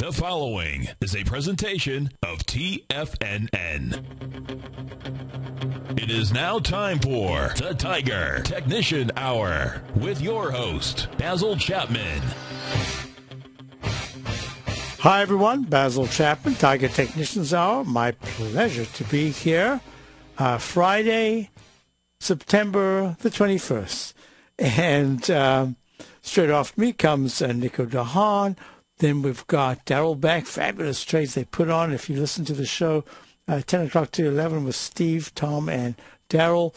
The following is a presentation of TFNN. It is now time for the Tiger Technician Hour with your host, Basil Chapman. Hi, everyone. Basil Chapman, Tiger Technicians Hour. My pleasure to be here. Friday, September the 21st. And straight after me comes Nico DeHaan. Then we've got Daryl back. Fabulous trades they put on. If you listen to the show, 10 o'clock to 11 with Steve, Tom, and Daryl.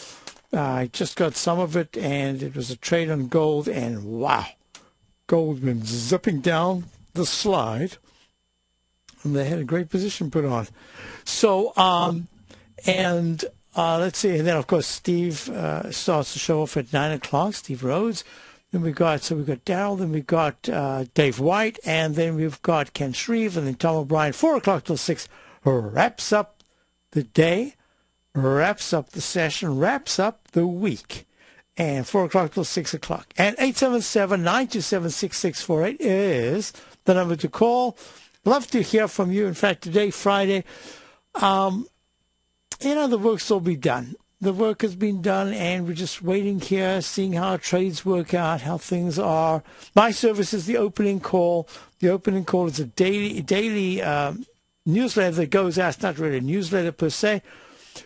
I just got some of it, and it was a trade on gold. And wow, gold went zipping down the slide. And they had a great position put on. So, let's see. And then, of course, Steve starts the show off at 9 o'clock, Steve Rhodes. Then we've got Daryl, then we've got Dave White, and then we've got Ken Shreve, and then Tom O'Brien. 4 o'clock till 6 wraps up the day, wraps up the session, wraps up the week. And 4 o'clock till 6 o'clock. And 877-927-6648 is the number to call. Love to hear from you. In fact, today, Friday, the work's all be done. The work has been done, and we're just waiting here, seeing how our trades work out, how things are. My service is the opening call. The opening call is a daily newsletter that goes out. It's not really a newsletter per se,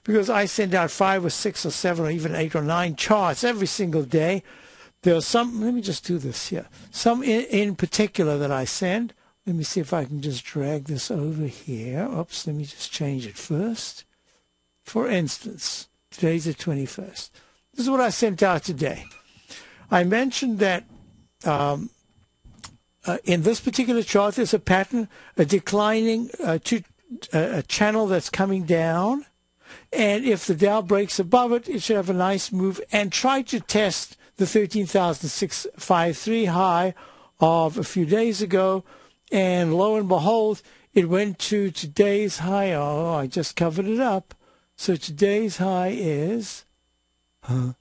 because I send out 5 or 6 or 7 or even 8 or 9 charts every single day. There are some, let me just do this here, some in particular that I send. Let me see if I can just drag this over here. Oops, let me just change it first. For instance, today's the 21st. This is what I sent out today. I mentioned that in this particular chart, there's a pattern, a declining a channel that's coming down. And if the Dow breaks above it, it should have a nice move and try to test the 13,653 high of a few days ago. And lo and behold, it went to today's high. Oh, I just covered it up. So today's high is, can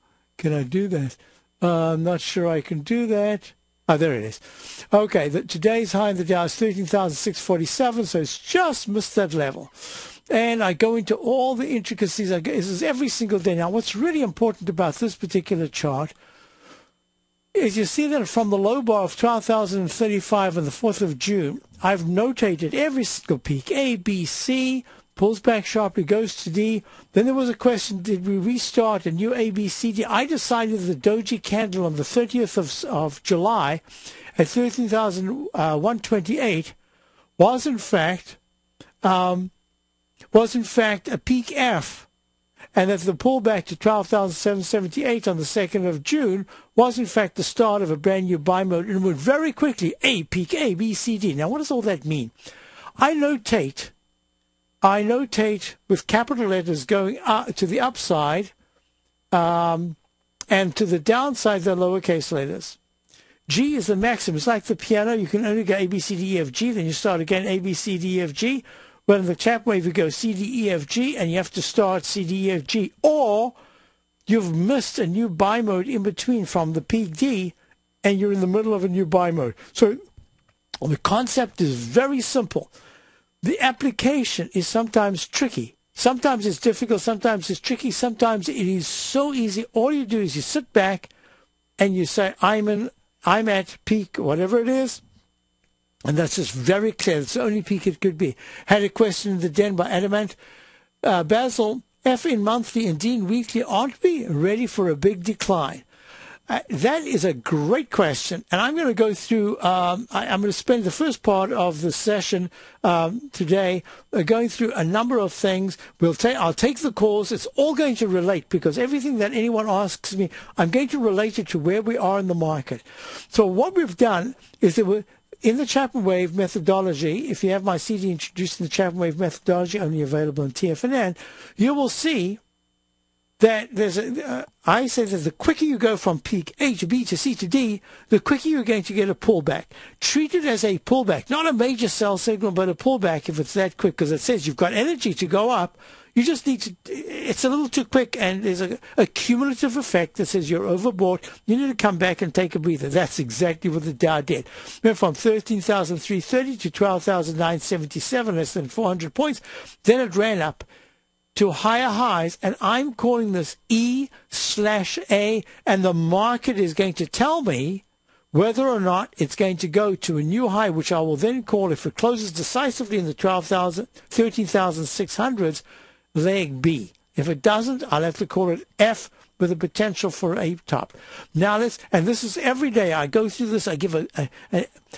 I do that? I'm not sure I can do that. Oh, there it is. Okay, today's high in the Dow is 13,647, so it's just missed that level. And I go into all the intricacies. This is every single day. Now, what's really important about this particular chart is you see that from the low bar of 12,035 on the 4th of June, I've notated every single peak, A, B, C, pulls back sharply, goes to D. Then there was a question, did we restart a new A, B, C, D? I decided the doji candle on the 30th of July at 13,128 was in fact a peak F. And that the pullback to 12,778 on the 2nd of June was, in fact, the start of a brand new buy mode. And went very quickly, A, peak A, B, C, D. Now, what does all that mean? I notate with capital letters going to the upside and to the downside, the lowercase letters. G is the maximum. It's like the piano. You can only go A, B, C, D, E, F, G. Then you start again, A, B, C, D, E, F, G. Well, in the ChapmanWave, you go C, D, E, F, G, and you have to start C, D, E, F, G. Or you've missed a new buy mode in between from the peak D, and you're in the middle of a new buy mode. So the concept is very simple. The application is sometimes tricky. Sometimes it's difficult. Sometimes it's tricky. Sometimes it is so easy. All you do is you sit back and you say, I'm at peak, whatever it is. And that's just very clear. It's the only peak it could be. Had a question in the den by Adamant. Basil, F in monthly and D in weekly, aren't we ready for a big decline? That is a great question. And I'm going to go through, I'm going to spend the first part of the session today going through a number of things. I'll take the calls. It's all going to relate because everything that anyone asks me, I'm going to relate it to where we are in the market. So what we've done is that in the ChapmanWave methodology, if you have my CD introducing the ChapmanWave methodology, only available in TFNN, you will see that I say that the quicker you go from peak A to B to C to D, the quicker you're going to get a pullback. Treat it as a pullback, not a major sell signal, but a pullback if it's that quick, because it says you've got energy to go up. You just need to, it's a little too quick, and there's a cumulative effect that says you're overbought. You need to come back and take a breather. That's exactly what the Dow did. Went from 13,330 to 12,977, less than 400 points. Then it ran up to higher highs, and I'm calling this E/A, and the market is going to tell me whether or not it's going to go to a new high, which I will then call, if it closes decisively in the 13,600s, leg B. If it doesn't, I'll have to call it F, with a potential for a top. Now and this is every day. I go through this. I give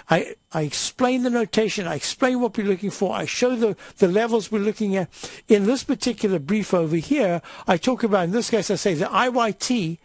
I explain the notation. I explain what we're looking for. I show the levels we're looking at. In this particular brief over here, I talk about, in this case, I say the IYT,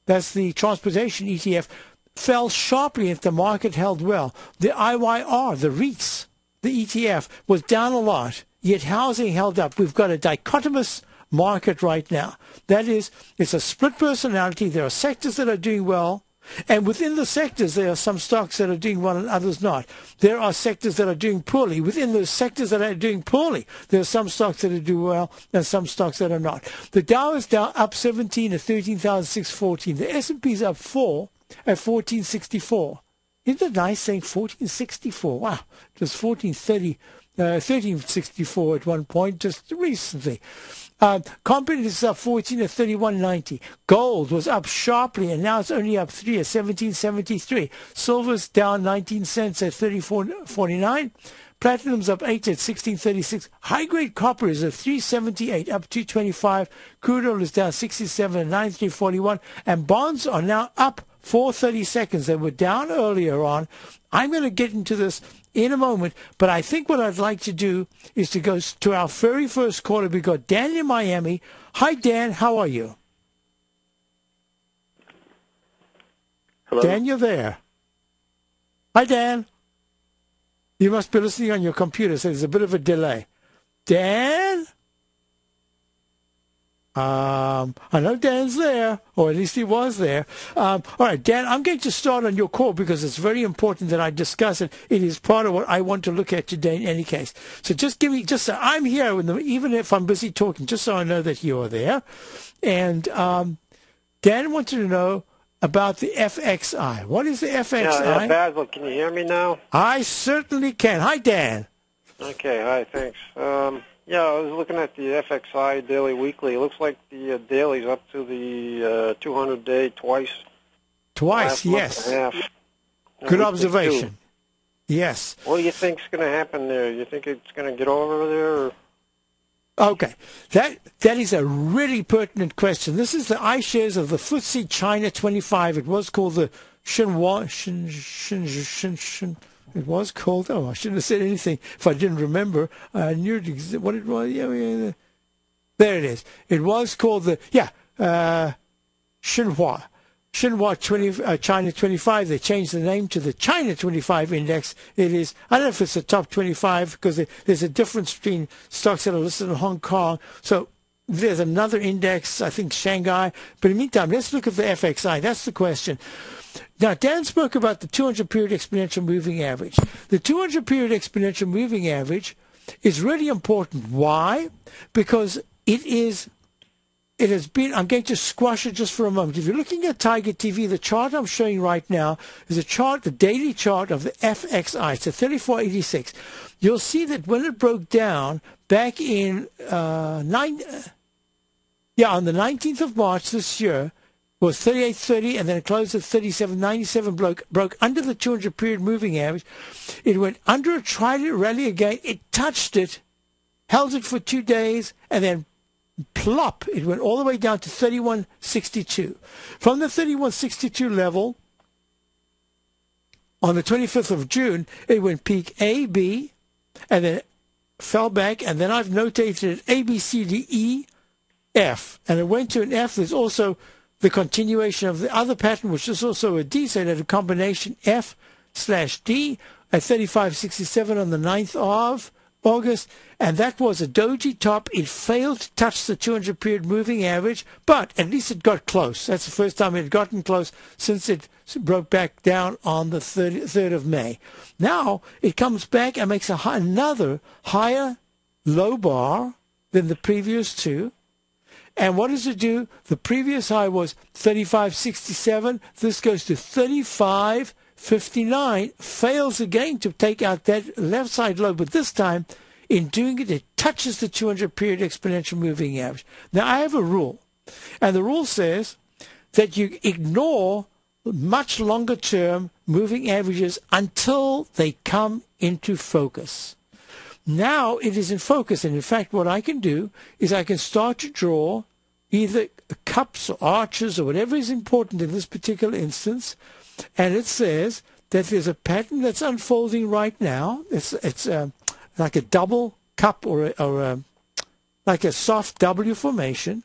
that's the transportation ETF, fell sharply if the market held well. The IYR, the REITs, the ETF, was down a lot, yet housing held up. We've got a dichotomous market right now. That is, it's a split personality. There are sectors that are doing well, and within the sectors there are some stocks that are doing well and others not. There are sectors that are doing poorly. Within those sectors that are doing poorly, there are some stocks that are doing well and some stocks that are not. The Dow is down up 17 at 13,614. The S&P is up 4 at 1464. Isn't it nice saying 1464? Wow, it was 1364 at one point just recently. Component is up 14 at 31.90. Gold was up sharply, and now it's only up 3 at 17.73. Silver's down 19 cents at 34.49. Platinum's up 8 at 16.36. High-grade copper is at 3.78, up 2.25. Crude oil is down 67 at 93.41. And bonds are now up 4.30 seconds. They were down earlier on. I'm going to get into this in a moment, but I think what I'd like to do is to go to our very first caller. We've got Dan in Miami. Hi, Dan. How are you? Hello? Dan, you're there. Hi, Dan. You must be listening on your computer, so there's a bit of a delay. Dan? I know Dan's there, or at least he was there. All right, Dan, I'm going to start on your call because it's very important that I discuss it. It is part of what I want to look at today in any case. So just give me, just so I'm here, even if I'm busy talking, just so I know that you are there. And Dan wanted to know about the FXI. What is the FXI? Yeah, Basil, can you hear me now? I certainly can. Hi, Dan. Okay, hi, thanks. Yeah, I was looking at the FXI daily weekly. It looks like the daily's up to the 200-day twice. Twice, yes. Good observation. Yes. What do you think's going to happen there? You think it's going to get over there? Or? Okay, that is a really pertinent question. This is the iShares of the FTSE China 25. It was called the Xinhua. It was called, I shouldn't have said anything if I didn't remember. I knew what it was. Yeah. There it is. It was called the, Xinhua. Xinhua China 25. They changed the name to the China 25 index. It is, I don't know if it's the top 25 because there's a difference between stocks that are listed in Hong Kong. So there's another index, I think Shanghai. But in the meantime, let's look at the FXI. That's the question. Now, Dan spoke about the 200-period exponential moving average. The 200-period exponential moving average is really important. Why? Because it has been, I'm going to squash it just for a moment. If you're looking at Tiger TV, the chart I'm showing right now is a chart, the daily chart of the FXI. It's a 3486. You'll see that when it broke down back in on the 19th of March this year, was 38.30, and then it closed at 37.97, broke under the 200-period moving average. It went under it, tried to rally again. It touched it, held it for 2 days, and then plop, it went all the way down to 31.62. From the 31.62 level, on the 25th of June, it went peak A, B, and then fell back, and then I've notated it A, B, C, D, E, F, and it went to an F. There's also the continuation of the other pattern, which is also a D, so it had a combination F/D at 35.67 on the 9th of August, and that was a doji top. It failed to touch the 200-period moving average, but at least it got close. That's the first time it had gotten close since it broke back down on the 3rd of May. Now it comes back and makes another higher low bar than the previous two. And what does it do? The previous high was 35.67. This goes to 35.59. Fails again to take out that left side low, but this time, in doing it, it touches the 200-period exponential moving average. Now, I have a rule, and the rule says that you ignore much longer-term moving averages until they come into focus. Now it is in focus, and in fact what I can do is I can start to draw either cups or arches or whatever is important in this particular instance, and it says that there's a pattern that's unfolding right now. It's like a double cup or like a soft W formation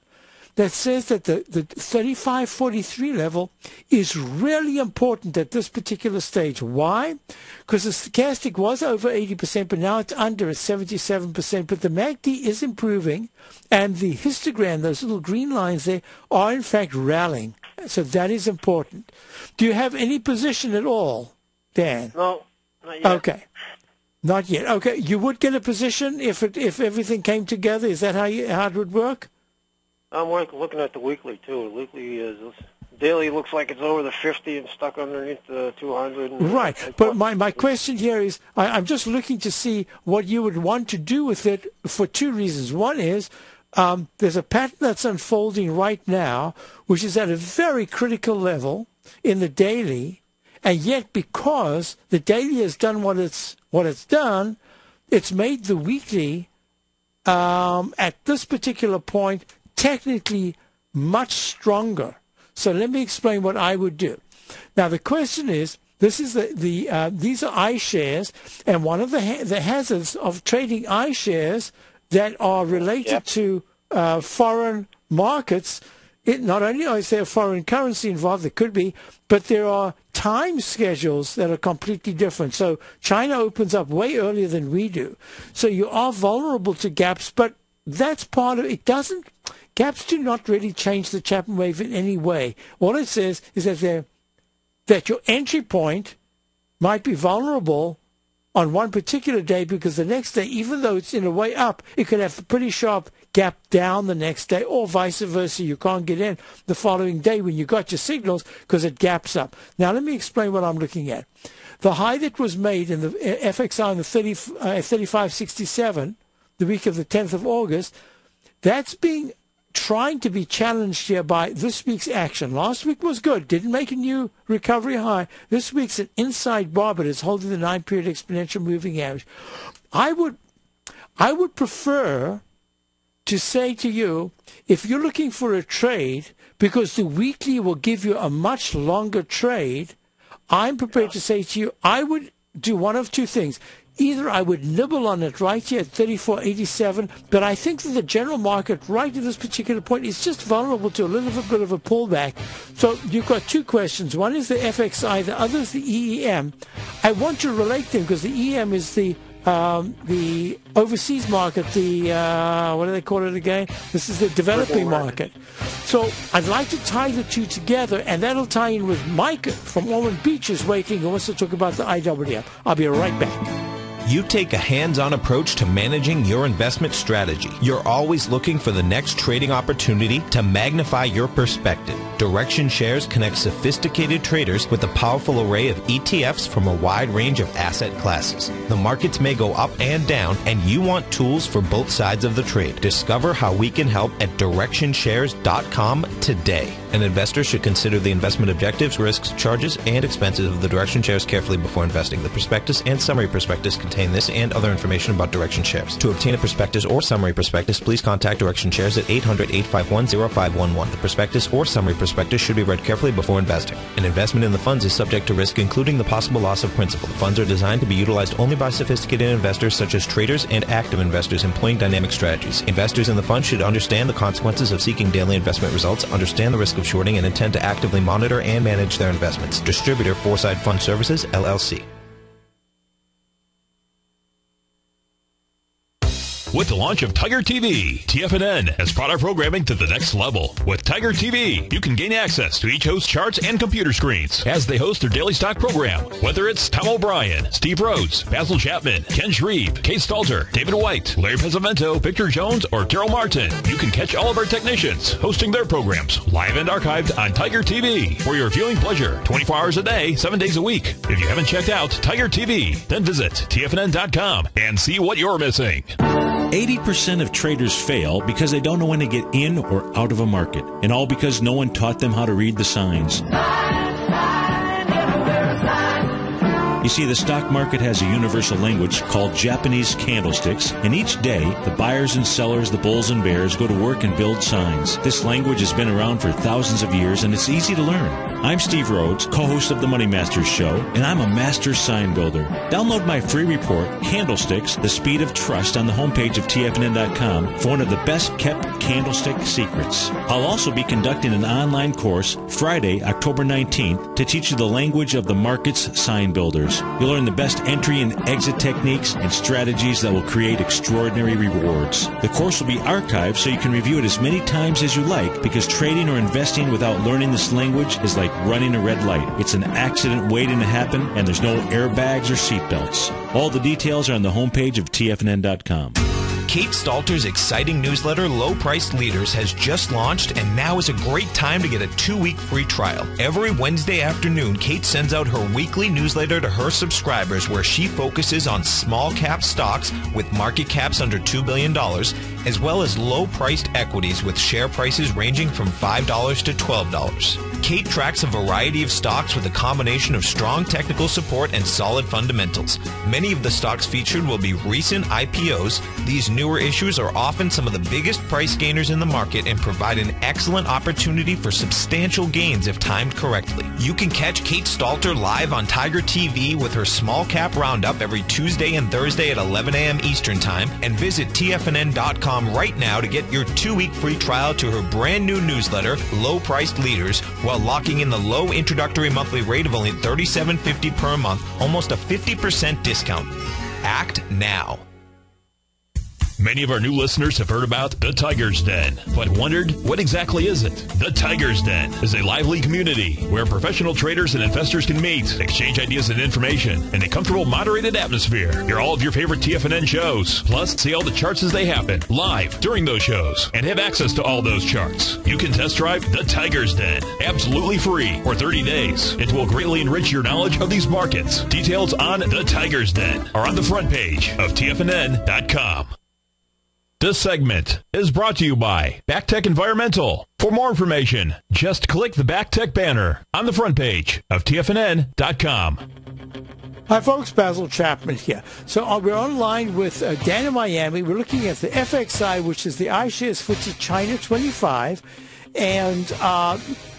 that says that the 35.43 level is really important at this particular stage. Why? Because the stochastic was over 80%, but now it's under at 77%. But the MACD is improving, and the histogram, those little green lines there, are in fact rallying. So that is important. Do you have any position at all, Dan? No, not yet. Okay. Not yet. Okay. You would get a position if everything came together? Is that how it would work? I'm looking at the weekly, too. The weekly is daily looks like it's over the 50 and stuck underneath the 200. Right. But my question here is, I'm just looking to see what you would want to do with it for two reasons. One is there's a pattern that's unfolding right now, which is at a very critical level in the daily, and yet because the daily has done what it's done, it's made the weekly at this particular point technically much stronger. So let me explain what I would do. Now the question is, this is these are iShares, and one of the hazards of trading iShares that are related to foreign markets. Not only is there foreign currency involved, there could be, but there are time schedules that are completely different. So China opens up way earlier than we do. So you are vulnerable to gaps, but that's part of it. Gaps do not really change the Chapman wave in any way. All it says is that your entry point might be vulnerable on one particular day, because the next day, even though it's in a way up, it could have a pretty sharp gap down the next day, or vice versa. You can't get in the following day when you got your signals because it gaps up. Now, let me explain what I'm looking at. The high that was made in the FXI in the 35.67, the week of the 10th of August, that's trying to be challenged here by this week's action. Last week was good, didn't make a new recovery high. This week's an inside bar, but it's holding the 9-period exponential moving average. I would prefer to say to you, if you're looking for a trade, because the weekly will give you a much longer trade, I'm prepared to say to you, I would do one of two things. Either I would nibble on it right here at 34.87, but I think that the general market right at this particular point is just vulnerable to a little bit of a pullback. So you've got two questions. One is the FXI, the other is the EEM. I want to relate them because the EM is the overseas market, what do they call it again? This is the developing market. So I'd like to tie the two together, and that'll tie in with Mike from Ormond Beach is waiting who wants to talk about the IWM. I'll be right back. You take a hands-on approach to managing your investment strategy. You're always looking for the next trading opportunity to magnify your perspective. Direction Shares connects sophisticated traders with a powerful array of ETFs from a wide range of asset classes. The markets may go up and down, and you want tools for both sides of the trade. Discover how we can help at DirectionShares.com today. An investor should consider the investment objectives, risks, charges, and expenses of the Direction Shares carefully before investing. The prospectus and summary prospectus contain this and other information about Direction Shares. To obtain a prospectus or summary prospectus, please contact Direction Shares at 800-851-0511. The prospectus or summary prospectus should be read carefully before investing. An investment in the funds is subject to risk, including the possible loss of principal. The funds are designed to be utilized only by sophisticated investors such as traders and active investors employing dynamic strategies. Investors in the fund should understand the consequences of seeking daily investment results, understand the risk of shorting, and intend to actively monitor and manage their investments. Distributor, Foreside Fund Services, LLC. With the launch of Tiger TV, TFNN has brought our programming to the next level. With Tiger TV, you can gain access to each host's charts and computer screens as they host their daily stock program. Whether it's Tom O'Brien, Steve Rhodes, Basil Chapman, Ken Shreve, Kate Stalter, David White, Larry Pesavento, Victor Jones, or Terrell Martin, you can catch all of our technicians hosting their programs live and archived on Tiger TV for your viewing pleasure 24 hours a day, 7 days a week. If you haven't checked out Tiger TV, then visit TFNN.com and see what you're missing. 80% of traders fail because they don't know when to get in or out of a market, and all because no one taught them how to read the signs. You see, the stock market has a universal language called Japanese candlesticks, and each day, the buyers and sellers, the bulls and bears, go to work and build signs. This language has been around for thousands of years, and it's easy to learn. I'm Steve Rhodes, co-host of the Money Masters Show, and I'm a master sign builder. Download my free report, Candlesticks, The Speed of Trust, on the homepage of TFNN.com for one of the best-kept candlestick secrets. I'll also be conducting an online course Friday, October 19th, to teach you the language of the market's sign builders. You'll learn the best entry and exit techniques and strategies that will create extraordinary rewards. The course will be archived so you can review it as many times as you like, because trading or investing without learning this language is like running a red light. It's an accident waiting to happen, and there's no airbags or seatbelts. All the details are on the homepage of TFNN.com. Kate Stalter's exciting newsletter, Low Priced Leaders, has just launched, and now is a great time to get a 2-week free trial. Every Wednesday afternoon, Kate sends out her weekly newsletter to her subscribers, where she focuses on small cap stocks with market caps under $2 billion, as well as low-priced equities with share prices ranging from $5 to $12. Kate tracks a variety of stocks with a combination of strong technical support and solid fundamentals. Many of the stocks featured will be recent IPOs. These newer issues are often some of the biggest price gainers in the market and provide an excellent opportunity for substantial gains if timed correctly. You can catch Kate Stalter live on Tiger TV with her small cap roundup every Tuesday and Thursday at 11 a.m. Eastern Time, and visit TFNN.com right now to get your 2-week free trial to her brand new newsletter, Low Priced Leaders, while locking in the low introductory monthly rate of only $37.50 per month, almost a 50% discount. Act now. Many of our new listeners have heard about the Tiger's Den, but wondered, what exactly is it? The Tiger's Den is a lively community where professional traders and investors can meet, exchange ideas and information in a comfortable, moderated atmosphere. Hear all of your favorite TFNN shows, plus see all the charts as they happen, live during those shows, and have access to all those charts. You can test drive the Tiger's Den, absolutely free, for 30 days. It will greatly enrich your knowledge of these markets. Details on the Tiger's Den are on the front page of TFNN.com. This segment is brought to you by BackTech Environmental. For more information, just click the BackTech banner on the front page of TFNN.com. Hi, folks. Basil Chapman here. So we're online with Dan in Miami. We're looking at the FXI, which is the iShares FTSE China 25. And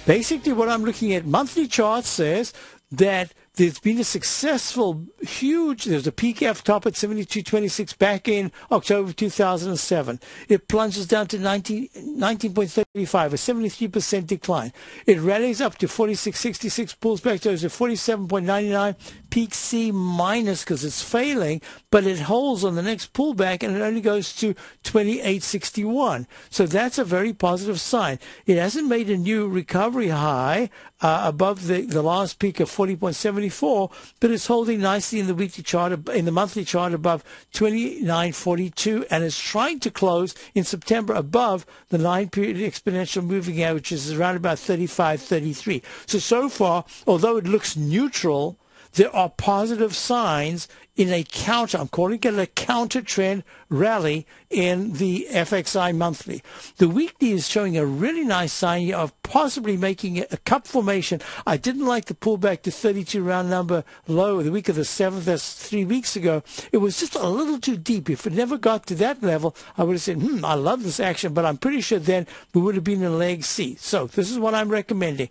basically what I'm looking at, monthly chart says that there's been a successful, huge, there's a peak F top at 72.26 back in October 2007. It plunges down to 19.35, a 73% decline. It rallies up to 46.66, pulls back to 47.99, peak C minus because it's failing, but it holds on the next pullback and it only goes to 28.61. So that's a very positive sign. It hasn't made a new recovery high above the last peak of 40.74, but it's holding nicely in the weekly chart, in the monthly chart above 29.42, and it's trying to close in September above the 9-period exponential moving average, which is around about 35.33. So far, although it looks neutral, there are positive signs in a counter, I'm calling it a counter trend rally in the FXI monthly. The weekly is showing a really nice sign here of possibly making a cup formation. I didn't like the pullback to 32 round number low the week of the 7th, that's 3 weeks ago. It was just a little too deep. If it never got to that level, I would have said, I love this action, but I'm pretty sure then we would have been in leg C. So this is what I'm recommending.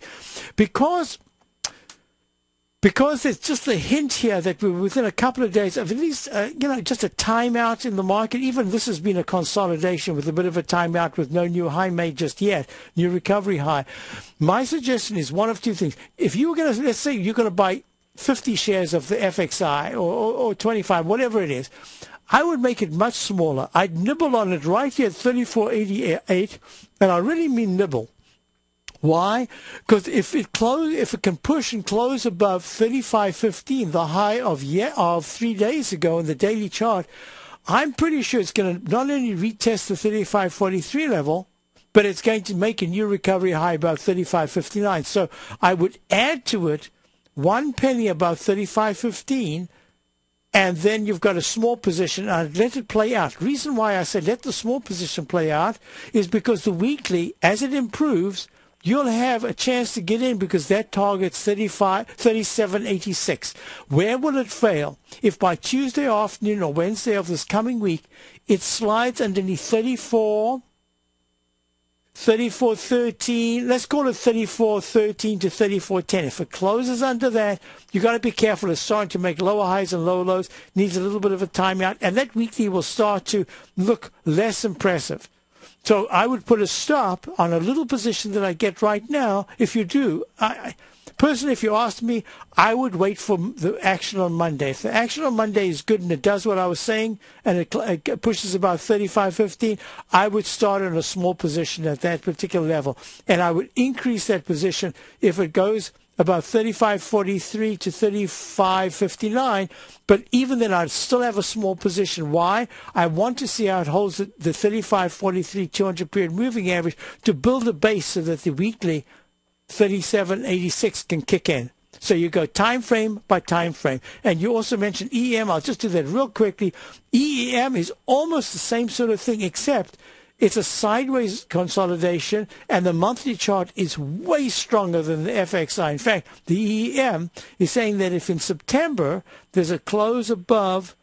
Because there's just a hint here that we're within a couple of days of at least, just a timeout in the market. Even this has been a consolidation with a bit of a timeout with no new high made just yet, new recovery high. My suggestion is one of two things. If you were going to, let's say you're going to buy 50 shares of the FXI or 25, whatever it is, I would make it much smaller. I'd nibble on it right here at 34.88, and I really mean nibble. Why? Because if it can push and close above 35.15, the high of 3 days ago in the daily chart, I'm pretty sure it's going to not only retest the 35.43 level, but it's going to make a new recovery high above 35.59. So I would add to it 1 penny above 35.15, and then you've got a small position, and let it play out. Reason why I said let the small position play out is because the weekly, as it improves, you'll have a chance to get in because that target's 37.86. Where will it fail? If by Tuesday afternoon or Wednesday of this coming week, it slides underneath 34.13, let's call it 34.13 to 34.10. If it closes under that, you've got to be careful. It's starting to make lower highs and lower lows, needs a little bit of a timeout, and that weekly will start to look less impressive. So I would put a stop on a little position that I get right now. If you do, personally, if you asked me, I would wait for the action on Monday. If the action on Monday is good and it does what I was saying and it pushes about 35.15, I would start in a small position at that particular level. And I would increase that position if it goes about 35.43 to 35.59, but even then I'd still have a small position. Why? I want to see how it holds the 35.43 200-period moving average to build a base so that the weekly 37.86 can kick in. So you go time frame by time frame. And you also mentioned EM. I'll just do that real quickly. EM is almost the same sort of thing, except it's a sideways consolidation, and the monthly chart is way stronger than the FXI. In fact, the EM is saying that if in September there's a close above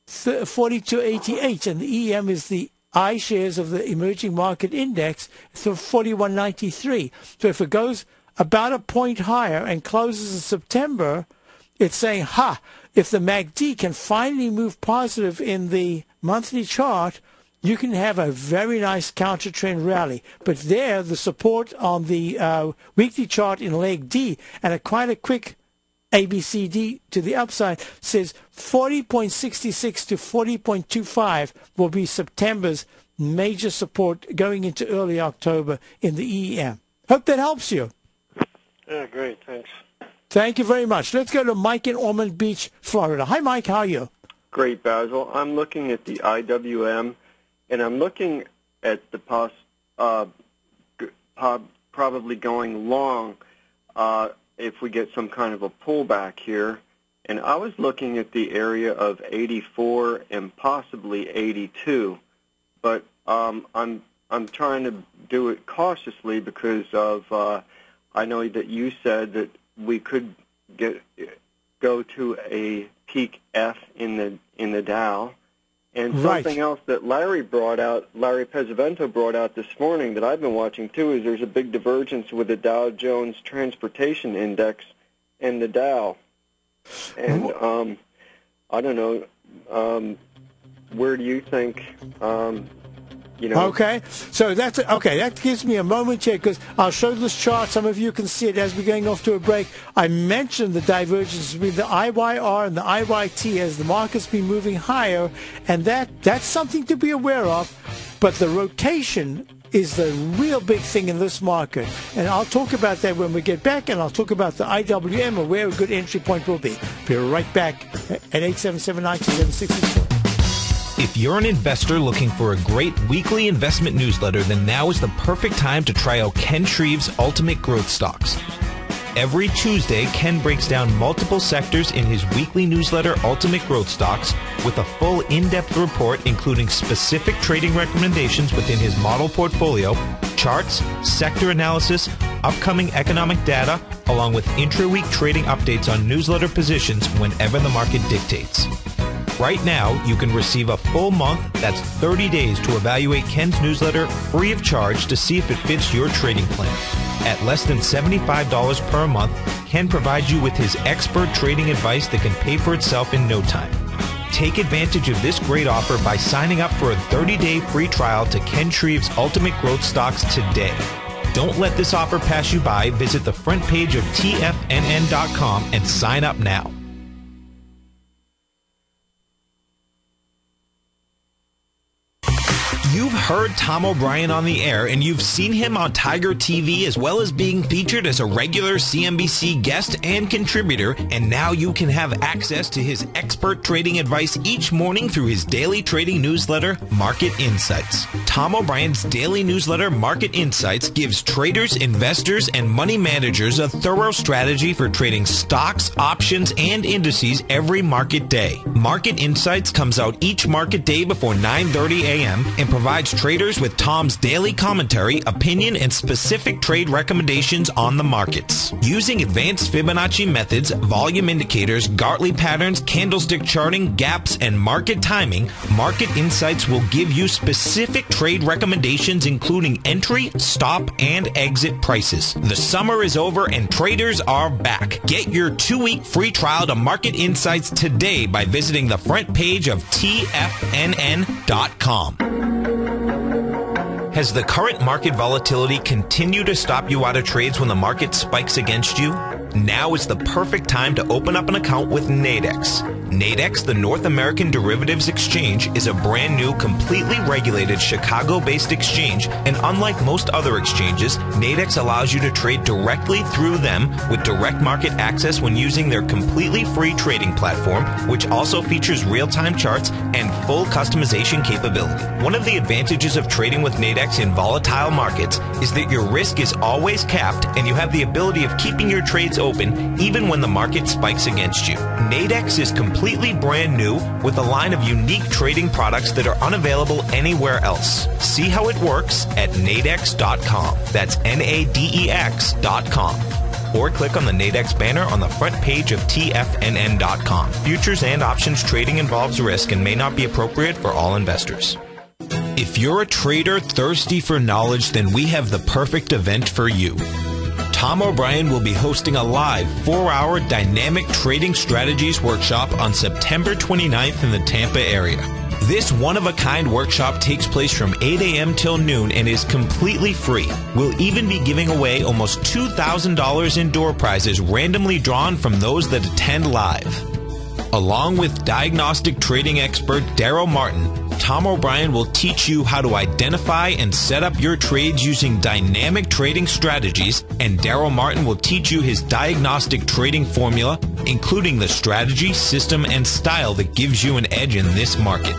42.88, and the EM is the iShares of the emerging market index, so 41.93. So if it goes about a point higher and closes in September, it's saying, if the MACD can finally move positive in the monthly chart, you can have a very nice counter trend rally. But there, the support on the weekly chart in leg D and quite a quick ABCD to the upside says 40.66 to 40.25 will be September's major support going into early October in the EM. Hope that helps you. Yeah, great. Thanks. Thank you very much. Let's go to Mike in Ormond Beach, Florida. Hi, Mike. How are you? Great, Basil. I'm looking at the IWM. And I'm looking at the probably going long if we get some kind of a pullback here. And I was looking at the area of 84 and possibly 82, but I'm trying to do it cautiously because of I know that you said that we could go to a peak F in the Dow. And something else that Larry Pesavento brought out this morning that I've been watching too is there's a big divergence with the Dow Jones Transportation Index and the Dow. And I don't know, where do you think, Okay, so that gives me a moment here because I'll show this chart. Some of you can see it as we're going off to a break. I mentioned the divergence between the IYR and the IYT as the market's been moving higher, and that's something to be aware of. But the rotation is the real big thing in this market, and I'll talk about that when we get back, and I'll talk about the IWM and where a good entry point will be. Be right back at 877-927-64. If you're an investor looking for a great weekly investment newsletter, then now is the perfect time to try out Ken Shreve's Ultimate Growth Stocks. Every Tuesday, Ken breaks down multiple sectors in his weekly newsletter, Ultimate Growth Stocks, with a full in-depth report including specific trading recommendations within his model portfolio, charts, sector analysis, upcoming economic data, along with intra-week trading updates on newsletter positions whenever the market dictates. Right now, you can receive a full month, that's 30 days, to evaluate Ken's newsletter free of charge to see if it fits your trading plan. At less than $75 per month, Ken provides you with his expert trading advice that can pay for itself in no time. Take advantage of this great offer by signing up for a 30-day free trial to Ken Shreve's Ultimate Growth Stocks today. Don't let this offer pass you by. Visit the front page of TFNN.com and sign up now. If you've heard Tom O'Brien on the air and you've seen him on Tiger TV as well as being featured as a regular CNBC guest and contributor, and now you can have access to his expert trading advice each morning through his daily trading newsletter, Market Insights. Tom O'Brien's daily newsletter, Market Insights, gives traders, investors, and money managers a thorough strategy for trading stocks, options, and indices every market day. Market Insights comes out each market day before 9:30 a.m. and provides traders with Tom's daily commentary, opinion, and specific trade recommendations on the markets. Using advanced Fibonacci methods, volume indicators, Gartley patterns, candlestick charting, gaps, and market timing, Market Insights will give you specific trade recommendations including entry, stop, and exit prices. The summer is over and traders are back. Get your 2-week free trial to Market Insights today by visiting the front page of TFNN.com. Has the current market volatility continued to stop you out of trades when the market spikes against you? Now is the perfect time to open up an account with Nadex. Nadex, the North American Derivatives Exchange, is a brand new, completely regulated Chicago-based exchange, and unlike most other exchanges, Nadex allows you to trade directly through them with direct market access when using their completely free trading platform, which also features real-time charts and full customization capability. One of the advantages of trading with Nadex in volatile markets is that your risk is always capped and you have the ability of keeping your trades open even when the market spikes against you. Nadex is completely brand new with a line of unique trading products that are unavailable anywhere else. See how it works at nadex.com. That's NADEX.com. Or click on the Nadex banner on the front page of TFNN.com. Futures and options trading involves risk and may not be appropriate for all investors. If you're a trader thirsty for knowledge, then we have the perfect event for you. Tom O'Brien will be hosting a live 4-hour dynamic trading strategies workshop on September 29th in the Tampa area. This one-of-a-kind workshop takes place from 8 a.m. till noon and is completely free. We'll even be giving away almost $2,000 in door prizes randomly drawn from those that attend live. Along with diagnostic trading expert Daryl Martin, Tom O'Brien will teach you how to identify and set up your trades using dynamic trading strategies, and Daryl Martin will teach you his diagnostic trading formula, including the strategy, system, and style that gives you an edge in this market.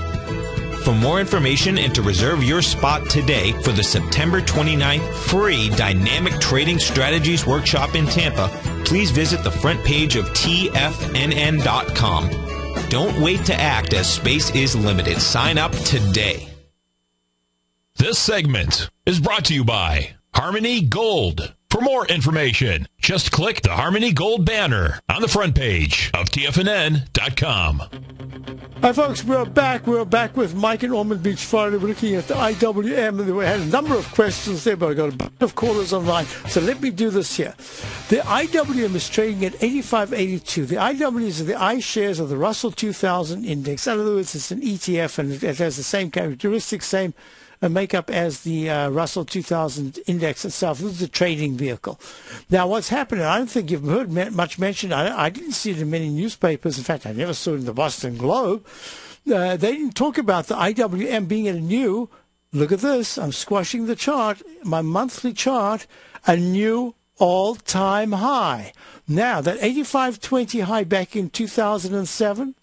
For more information and to reserve your spot today for the September 29th free Dynamic Trading Strategies Workshop in Tampa, please visit the front page of TFNN.com. Don't wait to act as space is limited. Sign up today. This segment is brought to you by Harmony Gold. For more information, just click the Harmony Gold banner on the front page of TFNN.com. Hi, folks. We're back. We're back with Mike in Ormond Beach, Florida. We're looking at the IWM, and we had a number of questions there, but I got a bunch of callers online. So let me do this here. The IWM is trading at 85.82. The IWM is the iShares of the Russell 2000 index. In other words, it's an ETF, and it has the same characteristics, same makeup as the Russell 2000 index itself. This is a trading vehicle. Now, what's happening, I don't think you've heard much mentioned. I didn't see it in many newspapers. In fact, I never saw it in the Boston Globe. They didn't talk about the IWM being at a new, look at this, I'm squashing the chart, my monthly chart, a new all-time high. Now, that 85.20 high back in 2007,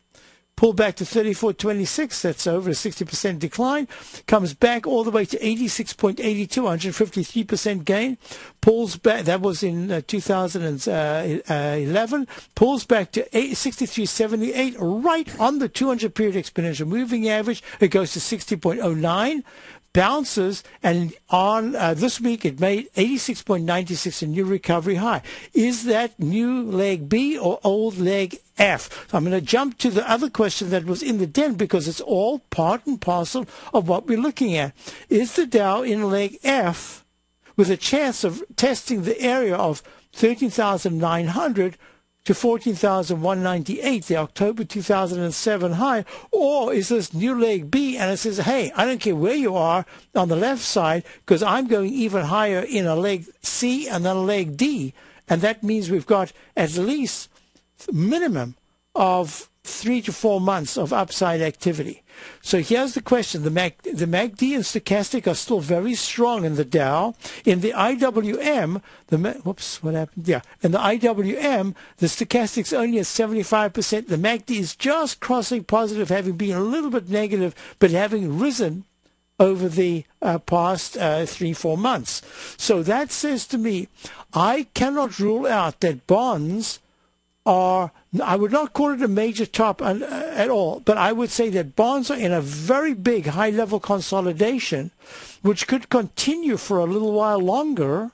pulled back to 34.26, that's over a 60% decline, comes back all the way to 86.82, 153% gain, pulls back, that was in 2011, pulls back to 63.78, right on the 200-period exponential moving average, it goes to 60.09, bounces, and on this week it made 86.96, a new recovery high. Is that new leg B or old leg F? So I'm going to jump to the other question that was in the den because it's all part and parcel of what we're looking at. Is the Dow in leg F with a chance of testing the area of 13,900 to 14,198, the October 2007 high, or is this new leg B and it says, hey, I don't care where you are on the left side because I'm going even higher in a leg C and then a leg D, and that means we've got at least minimum of 3 to 4 months of upside activity. So here's the question. The MACD and stochastic are still very strong in the Dow. In the IWM, whoops, what happened? Yeah, in the IWM, the stochastic's only at 75%. The MACD is just crossing positive, having been a little bit negative, but having risen over the past 3-4 months. So that says to me, I cannot rule out that bonds are, I would not call it a major top at all, but I would say that bonds are in a very big high-level consolidation, which could continue for a little while longer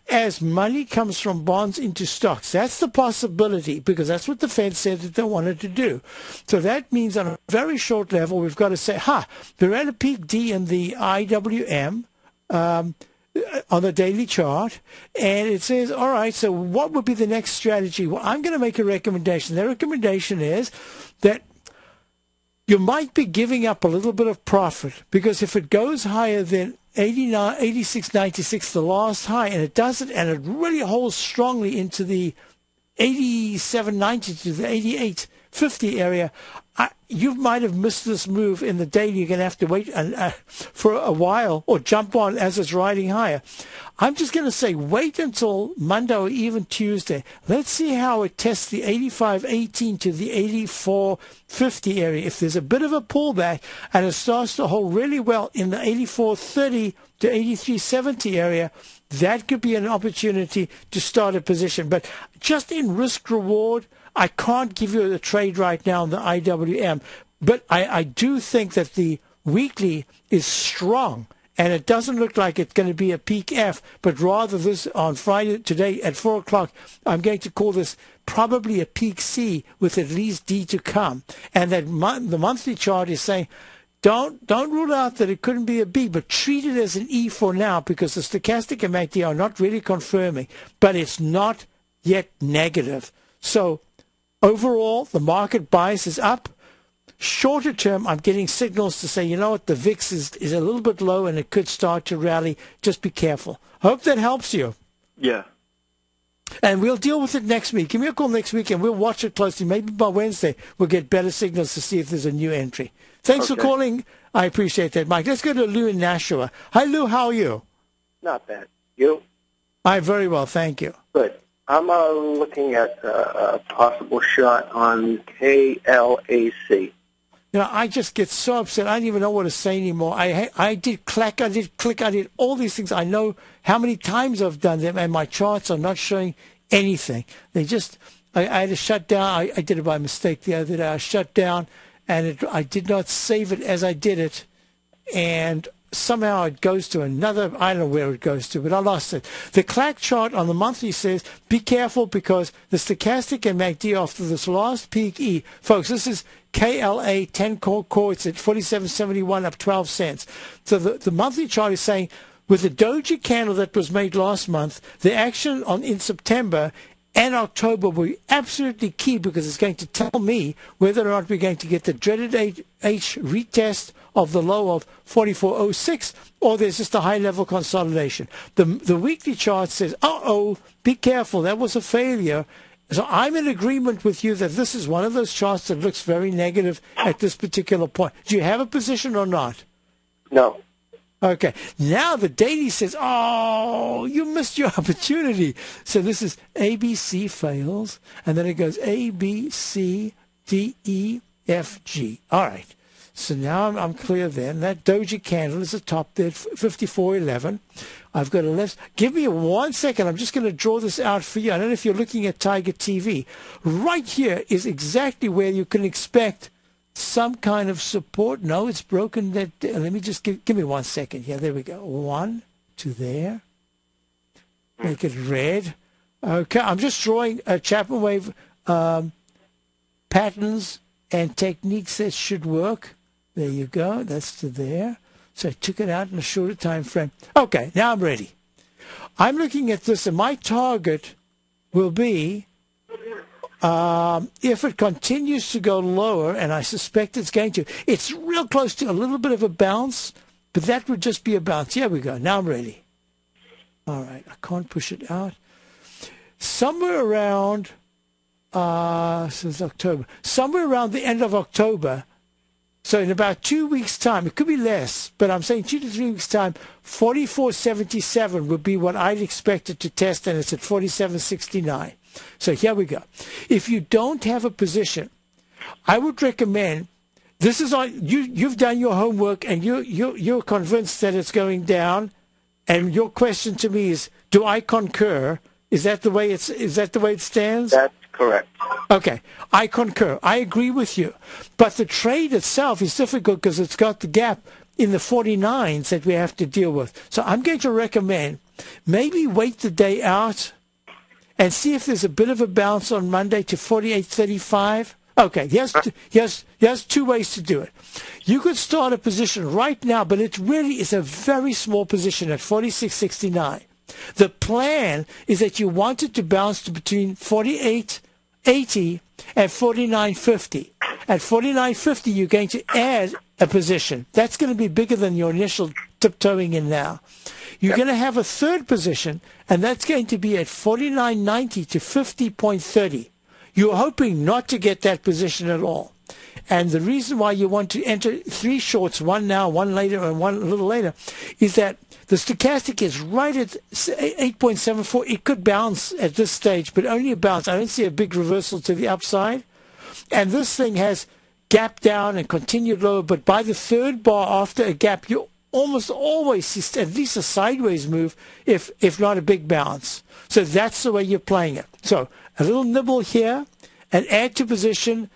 as money comes from bonds into stocks. That's the possibility, because that's what the Fed said that they wanted to do. So that means on a very short level, we've got to say, we're at a peak D in the IWM, on the daily chart, and it says, all right, so what would be the next strategy? Well, I'm going to make a recommendation. The recommendation is that you might be giving up a little bit of profit, because if it goes higher than 86.96, the last high, and it doesn't, and it really holds strongly into the 87.90 to the 88.50 area, you might have missed this move in the daily. You're going to have to wait for a while or jump on as it's riding higher. I'm just going to say wait until Monday or even Tuesday. Let's see how it tests the 85.18 to the 84.50 area. If there's a bit of a pullback and it starts to hold really well in the 84.30 to 83.70 area, that could be an opportunity to start a position. But just in risk reward, I can't give you a trade right now in the IWM, but I do think that the weekly is strong, and it doesn't look like it's going to be a peak F, but rather this on Friday, today at 4 o'clock, I'm going to call this probably a peak C with at least D to come. And that the monthly chart is saying, don't rule out that it couldn't be a B, but treat it as an E for now, because the stochastic and MACD are not really confirming, but it's not yet negative. So overall, the market bias is up. Shorter term, I'm getting signals to say, you know what, the VIX is a little bit low and it could start to rally. Just be careful. Hope that helps you. Yeah. And we'll deal with it next week. Give me a call next week and we'll watch it closely. Maybe by Wednesday we'll get better signals to see if there's a new entry. Thanks for calling. I appreciate that, Mike. Let's go to Lou in Nashua. Hi, Lou. How are you? Not bad. You? I'm very well, thank you. Good. I'm looking at a possible shot on KLAC. You know, I just get so upset. I don't even know what to say anymore. I did click, I did all these things. I know how many times I've done them, and my charts are not showing anything. They just, I had to shut down. I did it by mistake the other day. I shut down, and I did not save it as I did it, and somehow it goes to another, I don't know where it goes to, but I lost it. The CLAC chart on the monthly says, be careful because the stochastic and MACD after this last peak E, folks, this is KLA 10 core, it's at 47.71 up 12 cents. So the monthly chart is saying, with the doji candle that was made last month, the action in September and October will be absolutely key, because it's going to tell me whether or not we're going to get the dreaded H retest of the low of 44.06, or there's just a high-level consolidation. The weekly chart says, be careful, that was a failure. So I'm in agreement with you that this is one of those charts that looks very negative at this particular point. Do you have a position or not? No. Okay. Now the daily says, you missed your opportunity. So this is ABC fails, and then it goes A, B, C, D, E, F, G. All right. So now I'm clear then. That doji candle is the top there, 54.11. I've got a left. Give me 1 second. I'm just going to draw this out for you. I don't know if you're looking at Tiger TV. Right here is exactly where you can expect some kind of support. No, it's broken. That. Let me just give me 1 second here. There we go. 1 to there. Make it red. Okay, I'm just drawing a ChapmanWave patterns and techniques that should work. There you go. That's to there. So I took it out in a shorter time frame. Okay, now I'm ready. I'm looking at this, and my target will be, if it continues to go lower, and I suspect it's going to, it's real close to a little bit of a bounce, but that would just be a bounce. Here we go. Now I'm ready. All right, I can't push it out. Somewhere around since October, somewhere around the end of October. So in about 2 weeks' time, it could be less, but I'm saying 2 to 3 weeks' time, 44.77 would be what I'd expect it to test, and it's at 47.69. So here we go. If you don't have a position, I would recommend, this is on you've done your homework and you're convinced that it's going down, and your question to me is, do I concur? Is that the way it stands? That's correct. Okay, I concur. I agree with you. But the trade itself is difficult because it's got the gap in the 49s that we have to deal with. So I'm going to recommend maybe wait the day out and see if there's a bit of a bounce on Monday to 48.35. Okay, here's two ways to do it. You could start a position right now, but it really is a very small position at 46.69. The plan is that you want it to bounce to between 48.80 and 49.50. At 49.50, you're going to add a position. That's going to be bigger than your initial tiptoeing in now. You're going to have a third position, and that's going to be at 49.90 to 50.30. You're hoping not to get that position at all. And the reason why you want to enter three shorts, one now, one later, and one a little later, is that the stochastic is right at 8.74. It could bounce at this stage, but only a bounce. I don't see a big reversal to the upside. And this thing has gapped down and continued lower, but by the third bar after a gap, you almost always see at least a sideways move, if not a big bounce. So that's the way you're playing it. So a little nibble here, and add to position.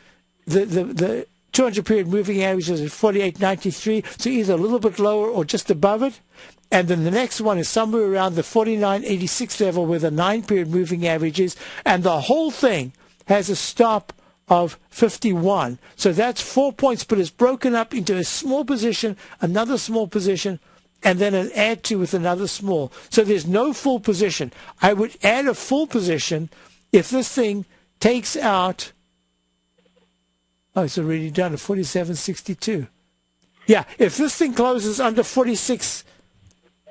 The 200 period moving average is at 48.93, so either a little bit lower or just above it. And then the next one is somewhere around the 49.86 level where the 9 period moving average is, and the whole thing has a stop of 51. So that's 4 points, but it's broken up into a small position, another small position, and then an add to with another small. So there's no full position. I would add a full position if this thing takes out. Oh, it's already done at 47.62. Yeah, if this thing closes under 46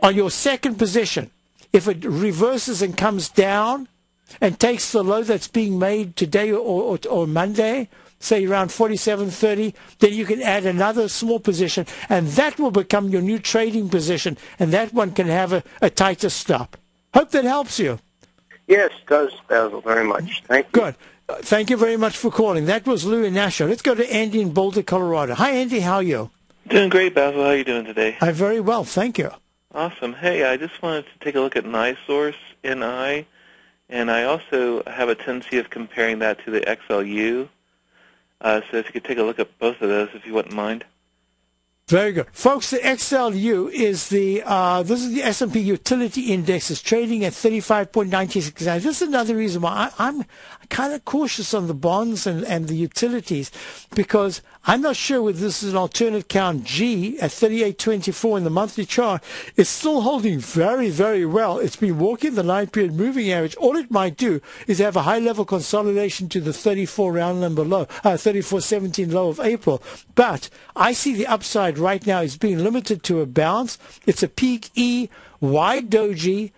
on your second position, if it reverses and comes down and takes the low that's being made today or Monday, say around 47.30, then you can add another small position, and that will become your new trading position, and that one can have a tighter stop. Hope that helps you. Yes, it does, Basil, very much. Thank you. Good. Thank you very much for calling. That was Lou in Nashville. Let's go to Andy in Boulder, Colorado. Hi, Andy. How are you? Doing great, Basil. How are you doing today? I'm very well. Thank you. Awesome. Hey, I just wanted to take a look at NiSource, NI, and I also have a tendency of comparing that to the XLU. So if you could take a look at both of those, if you wouldn't mind. Very good. Folks, the XLU is this is the S&P Utility Index. It's trading at 35.96. Now, this is another reason why I'm kind of cautious on the bonds and the utilities, because I'm not sure whether this is an alternate count G at 38.24 in the monthly chart. It's still holding very, very well. It's been walking the 9-period moving average. All it might do is have a high-level consolidation to the 34 round number low, 34.17 low of April. But I see the upside right now is being limited to a bounce. It's a peak E, wide doji,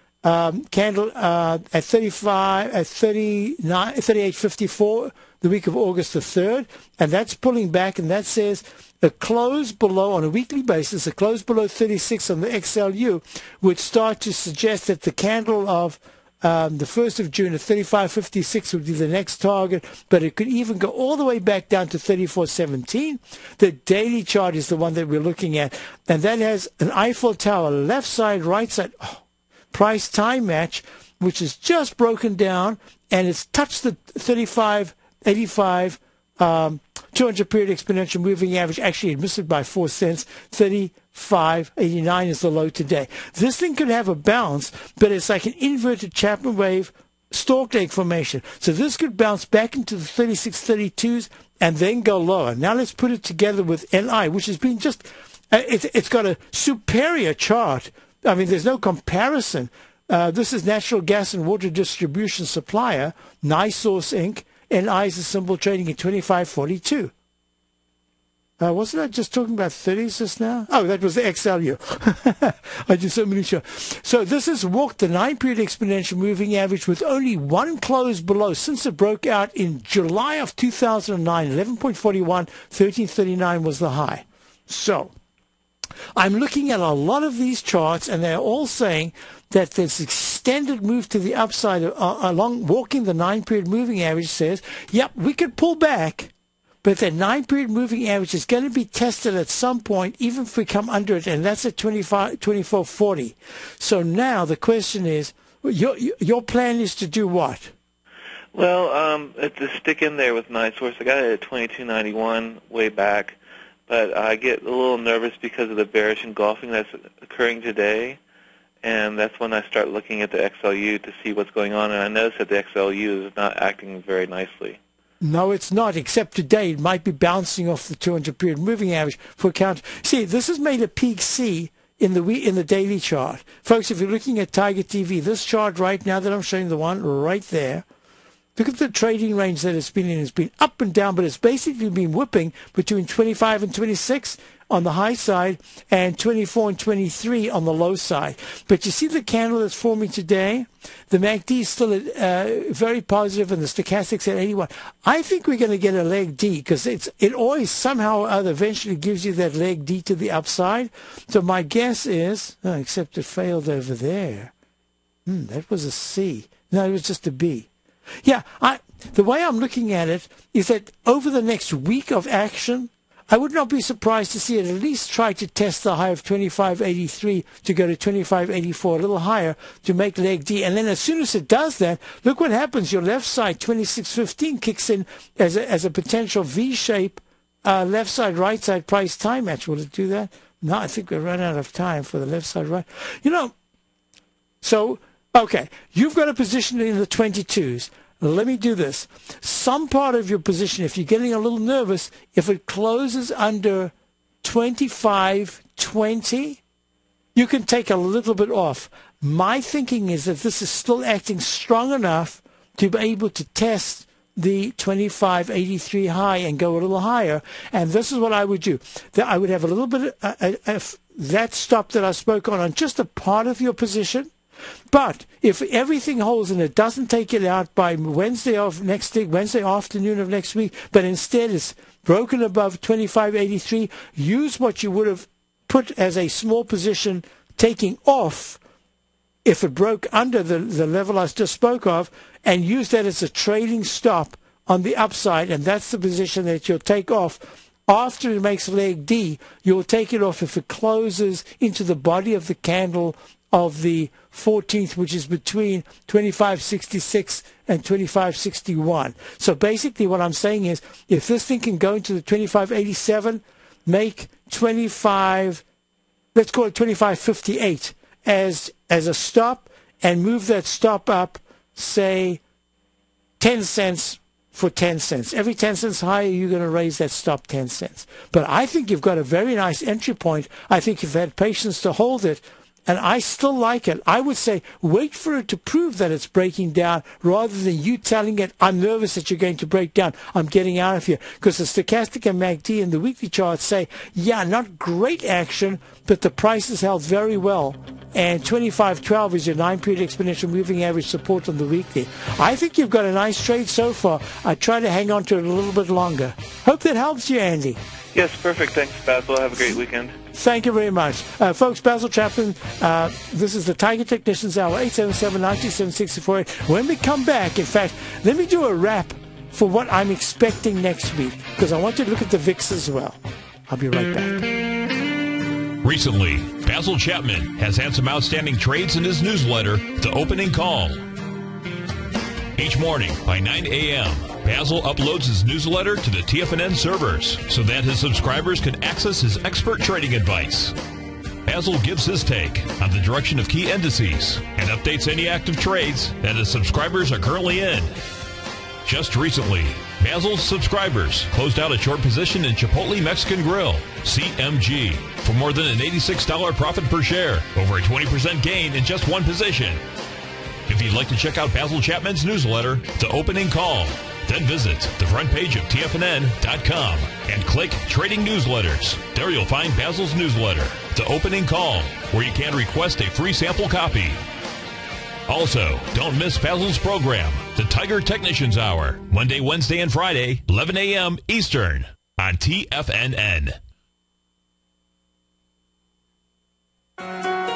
candle at 38.54 the week of August the 3rd, and that's pulling back, and that says a close below, on a weekly basis, a close below 36 on the XLU would start to suggest that the candle of the 1st of June at 35.56 would be the next target, but it could even go all the way back down to 34.17. The daily chart is the one that we're looking at, and that has an Eiffel Tower, left side, right side, price time match, which is just broken down, and it's touched the 35.85 200 period exponential moving average. Actually, it missed it by 4 cents. 35.89 is the low today. This thing could have a bounce, but it's like an inverted Chapman wave stalk leg formation. So this could bounce back into the 36.32s and then go lower. Now let's put it together with NI, which has been just, it's got a superior chart. I mean, there's no comparison. This is natural gas and water distribution supplier, NiSource Inc., NI is a symbol trading at 25.42. Wasn't I just talking about 30s just now? Oh, that was the XLU. I did so many shows. So this has walked the 9-period exponential moving average with only one close below since it broke out in July of 2009. 11.41, 1339 was the high. So I'm looking at a lot of these charts, and they're all saying that this extended move to the upside along walking the 9-period moving average says, yep, we could pull back, but that 9-period moving average is going to be tested at some point, even if we come under it, and that's at 24.40. So now the question is, your plan is to do what? Well, to stick in there with NiSource, I got it at 22.91 way back, but I get a little nervous because of the bearish engulfing that's occurring today, and that's when I start looking at the XLU to see what's going on, and I notice that the XLU is not acting very nicely. No, it's not, except today it might be bouncing off the 200-period moving average for a counter. See, this has made a peak C in the daily chart. Folks, if you're looking at Tiger TV, this chart right now that I'm showing, the one right there, look at the trading range that it's been in. It's been up and down, but it's basically been whipping between 25 and 26 on the high side and 24 and 23 on the low side. But you see the candle that's forming today? The MACD is still very positive, and the stochastic's at 81. I think we're going to get a leg D, because it always somehow or other eventually gives you that leg D to the upside. So my guess is, except it failed over there. That was a C. No, it was just a B. Yeah, the way I'm looking at it is that over the next week of action, I would not be surprised to see it at least try to test the high of 25.83 to go to 25.84, a little higher, to make leg D. And then as soon as it does that, look what happens. Your left side, 26.15, kicks in as a potential V-shape left side, right side price time match. Will it do that? No, I think we've run out of time for the left side, right. So, okay, you've got a position in the 22s. Let me do this. Some part of your position, if you're getting a little nervous, if it closes under 25.20, you can take a little bit off. My thinking is that this is still acting strong enough to be able to test the 25.83 high and go a little higher. And this is what I would do. I would have a little bit of that stop that I spoke on just a part of your position. But if everything holds and it doesn't take it out by Wednesday afternoon of next week, but instead it's broken above 25.83, use what you would have put as a small position taking off if it broke under the level I just spoke of, and use that as a trading stop on the upside, and that's the position that you'll take off. After it makes leg D, you'll take it off if it closes into the body of the candle of the 14th, which is between 25.66 and 25.61. So basically what I'm saying is, if this thing can go into the 25.87, make 25, let's call it 25.58 as a stop, and move that stop up, say, 10 cents for 10 cents. Every 10 cents higher, you're going to raise that stop 10 cents. But I think you've got a very nice entry point. I think you've had patience to hold it, and I still like it. I would say wait for it to prove that it's breaking down, rather than you telling it, I'm nervous that you're going to break down, I'm getting out of here. Because the stochastic and MACD and the weekly charts say, yeah, not great action, but the price is held very well. And 25.12 is your 9-period exponential moving average support on the weekly. I think you've got a nice trade so far. I try to hang on to it a little bit longer. Hope that helps you, Andy. Yes, perfect. Thanks, Basil. Have a great weekend. Thank you very much. Folks, Basil Chapman, this is the Tiger Technicians Hour, 877-927-64. When we come back, in fact, let me do a wrap for what I'm expecting next week, because I want to look at the VIX as well. I'll be right back. Recently, Basil Chapman has had some outstanding trades in his newsletter, The Opening Call. Each morning by 9 a.m., Basil uploads his newsletter to the TFNN servers so that his subscribers can access his expert trading advice. Basil gives his take on the direction of key indices and updates any active trades that his subscribers are currently in. Just recently, Basil's subscribers closed out a short position in Chipotle Mexican Grill, CMG, for more than an $86 profit per share, over a 20% gain in just one position. If you'd like to check out Basil Chapman's newsletter, The Opening Call, Then visit the front page of TFNN.com and click Trading Newsletters. There you'll find Basil's newsletter, The Opening Call, where you can request a free sample copy. Also, don't miss Basil's program, The Tiger Technicians Hour, Monday, Wednesday, and Friday, 11 a.m. Eastern on TFNN.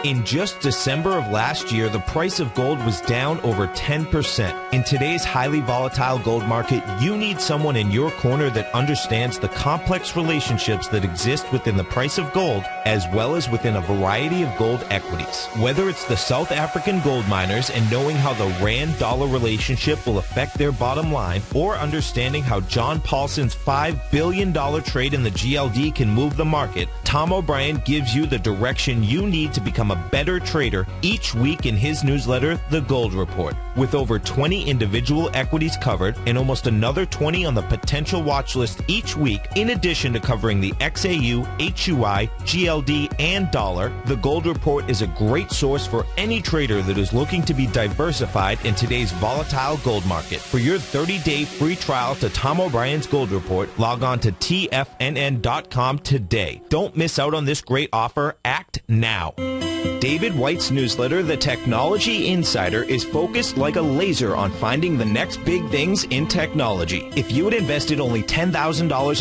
In just December of last year, the price of gold was down over 10%. In today's highly volatile gold market, you need someone in your corner that understands the complex relationships that exist within the price of gold, as well as within a variety of gold equities. Whether it's the South African gold miners and knowing how the Rand-dollar relationship will affect their bottom line, or understanding how John Paulson's $5 billion trade in the GLD can move the market, Tom O'Brien gives you the direction you need to become a better trader each week in his newsletter, The Gold Report. With over 20 individual equities covered and almost another 20 on the potential watch list each week, in addition to covering the XAU, HUI, GLD, and dollar, The Gold Report is a great source for any trader that is looking to be diversified in today's volatile gold market. For your 30-day free trial to Tom O'Brien's Gold Report, log on to TFNN.com today. Don't miss out on this great offer. Act now. David White's newsletter, The Technology Insider, is focused like a laser on finding the next big things in technology. If you had invested only $10,000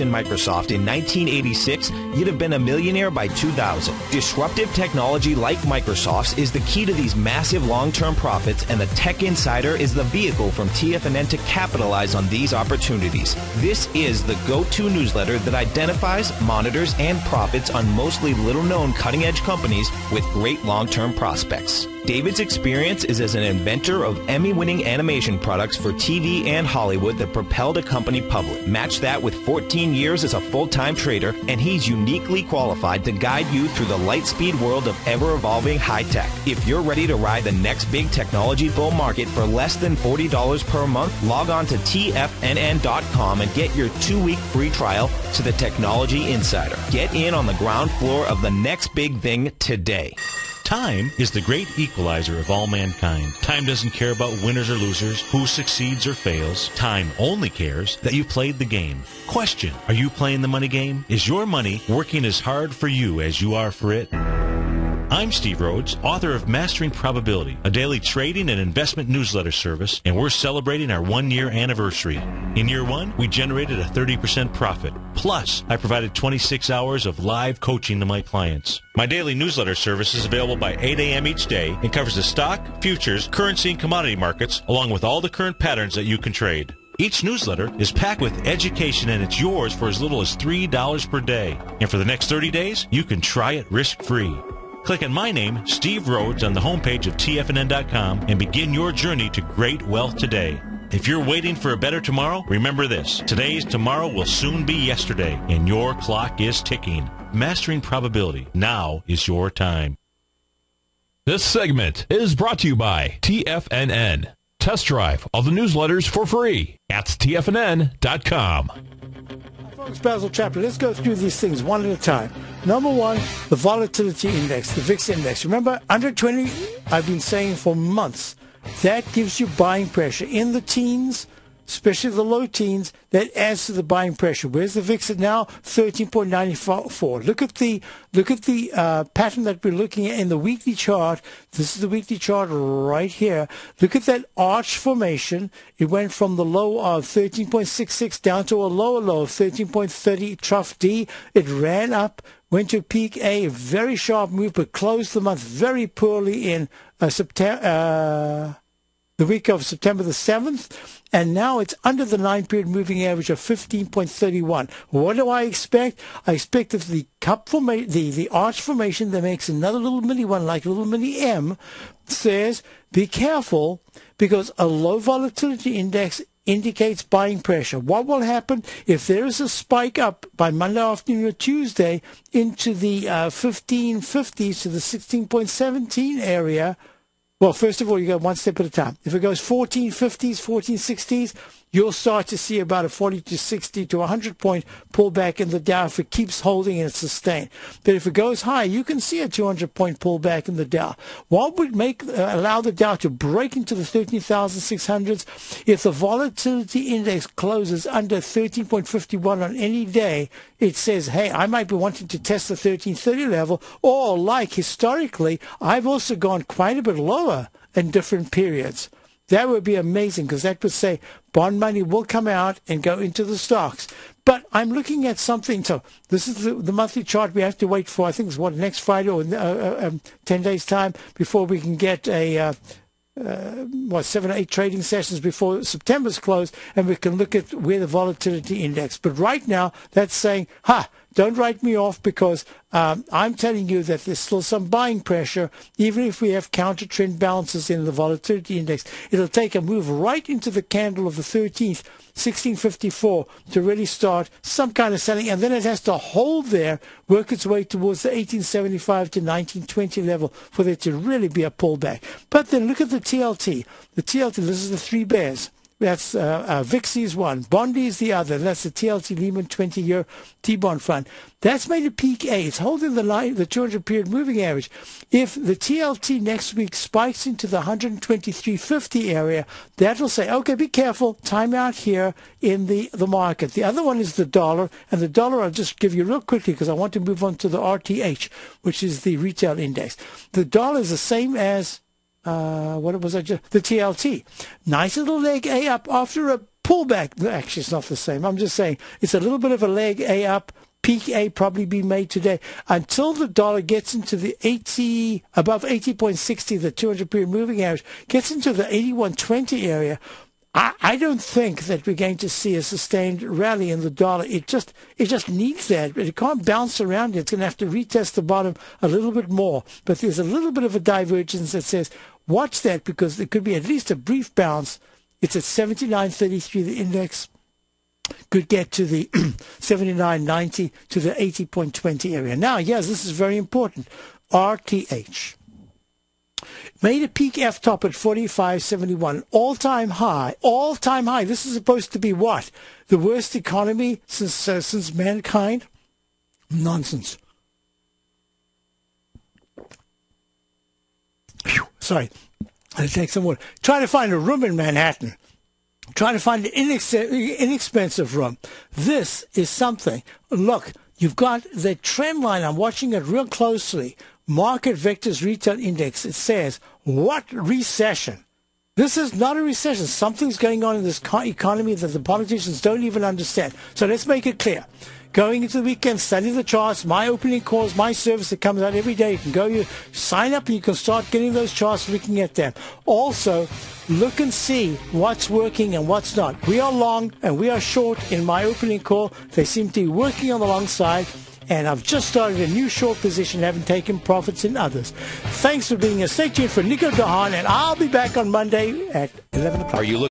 in Microsoft in 1986, you'd have been a millionaire by 2000. Disruptive technology like Microsoft's is the key to these massive long-term profits, and the Tech Insider is the vehicle from TFNN to capitalize on these opportunities. This is the go-to newsletter that identifies, monitors, and profits on mostly little-known cutting-edge companies with great long-term prospects. David's experience is as an inventor of Emmy-winning animation products for TV and Hollywood that propelled a company public. Match that with 14 years as a full-time trader, and he's uniquely qualified to guide you through the light-speed world of ever-evolving high-tech. If you're ready to ride the next big technology bull market for less than $40 per month, log on to TFNN.com and get your 2-week free trial to the Technology Insider. Get in on the ground floor of the next big thing today. Time is the great equalizer of all mankind. Time doesn't care about winners or losers, who succeeds or fails. Time only cares that you played the game. Question: are you playing the money game? Is your money working as hard for you as you are for it? I'm Steve Rhodes, author of Mastering Probability, a daily trading and investment newsletter service, and we're celebrating our 1-year anniversary. In year 1, we generated a 30% profit. Plus, I provided 26 hours of live coaching to my clients. My daily newsletter service is available by 8 a.m. each day and covers the stock, futures, currency, and commodity markets, along with all the current patterns that you can trade. Each newsletter is packed with education, and it's yours for as little as $3 per day. And for the next 30 days, you can try it risk-free. Click on my name, Steve Rhodes, on the homepage of TFNN.com and begin your journey to great wealth today. If you're waiting for a better tomorrow, remember this: today's tomorrow will soon be yesterday, and your clock is ticking. Mastering Probability. Now is your time. This segment is brought to you by TFNN. Test drive all the newsletters for free at TFNN.com. Folks, Basil Chapman, let's go through these things one at a time. Number one, the volatility index, the VIX index. Remember, under 20, I've been saying for months, that gives you buying pressure. In the teens, especially the low teens, that adds to the buying pressure. Where's the VIX at now? 13.94. Look at the pattern that we're looking at in the weekly chart. This is the weekly chart right here. Look at that arch formation. It went from the low of 13.66 down to a lower low of 13.30, trough D. It ran up, went to peak A, a very sharp move, but closed the month very poorly in September. The week of September the 7th, and now it's under the 9-period moving average of 15.31. What do I expect? I expect that the cup formation, the arch formation that makes another little mini one, like a little mini M, says be careful, because a low volatility index indicates buying pressure. What will happen if there is a spike up by Monday afternoon or Tuesday into the 1550s to the 16.17 area? Well, first of all, you go one step at a time. If it goes 1450s, 1460s, you'll start to see about a 40 to 60 to 100 point pullback in the Dow if it keeps holding and it's sustained. But if it goes high, you can see a 200 point pullback in the Dow. What would allow the Dow to break into the 13,600s? If the volatility index closes under 13.51 on any day, it says, hey, I might be wanting to test the 1330 level, or like historically, I've also gone quite a bit lower in different periods. That would be amazing, because that would say bond money will come out and go into the stocks. But I'm looking at something. So this is the monthly chart we have to wait for. I think it's next Friday or 10 days time before we can get a 7 or 8 trading sessions before September's close, and we can look at where the volatility index. But right now, that's saying, don't write me off, because I'm telling you that there's still some buying pressure. Even if we have counter trend balances in the volatility index, it'll take a move right into the candle of the 13th, 1654, to really start some kind of selling, and then it has to hold there, work its way towards the 1875 to 1920 level for there to really be a pullback. But then look at the TLT. The TLT, this is the 3 bears. That's VIX is one, Bondi is the other. That's the TLT Lehman 20-year T-bond fund. That's made a peak A. It's holding the line, the 200-period moving average. If the TLT next week spikes into the 123.50 area, that will say, okay, be careful, time out here in the market. The other one is the dollar, and the dollar I'll just give you real quickly because I want to move on to the RTH, which is the retail index. The dollar is the same as the TLT. Nice little leg A up after a pullback. Actually, it's not the same. I'm just saying it's a little bit of a leg A up. Peak A probably be made today until the dollar gets into the above 80.60, the 200-period moving average, gets into the 81.20 area. I don't think that we're going to see a sustained rally in the dollar. It just needs that, but it can't bounce around. It's going to have to retest the bottom a little bit more. But there's a little bit of a divergence that says, watch that, because there could be at least a brief bounce. It's at 79.33, the index could get to the 79.90 to the 80.20 area. Now, yes, this is very important. RTH made a peak F top at 45.71, all-time high, all-time high. This is supposed to be what? The worst economy since mankind? Nonsense. Sorry, I'll take some water. Try to find a room in Manhattan. Try to find an inexpensive room. This is something. Look, you've got the trend line. I'm watching it real closely. Market Vectors Retail Index. It says, what recession? This is not a recession. Something's going on in this economy that the politicians don't even understand. So let's make it clear. Going into the weekend, study the charts, my opening calls, my service that comes out every day. You can go, you sign up, and you can start getting those charts, looking at them. Also, look and see what's working and what's not. We are long and we are short in my opening call. They seem to be working on the long side. And I've just started a new short position, having taken profits in others. Thanks for being here. Stay tuned for Nico Dahan, and I'll be back on Monday at 11 o'clock.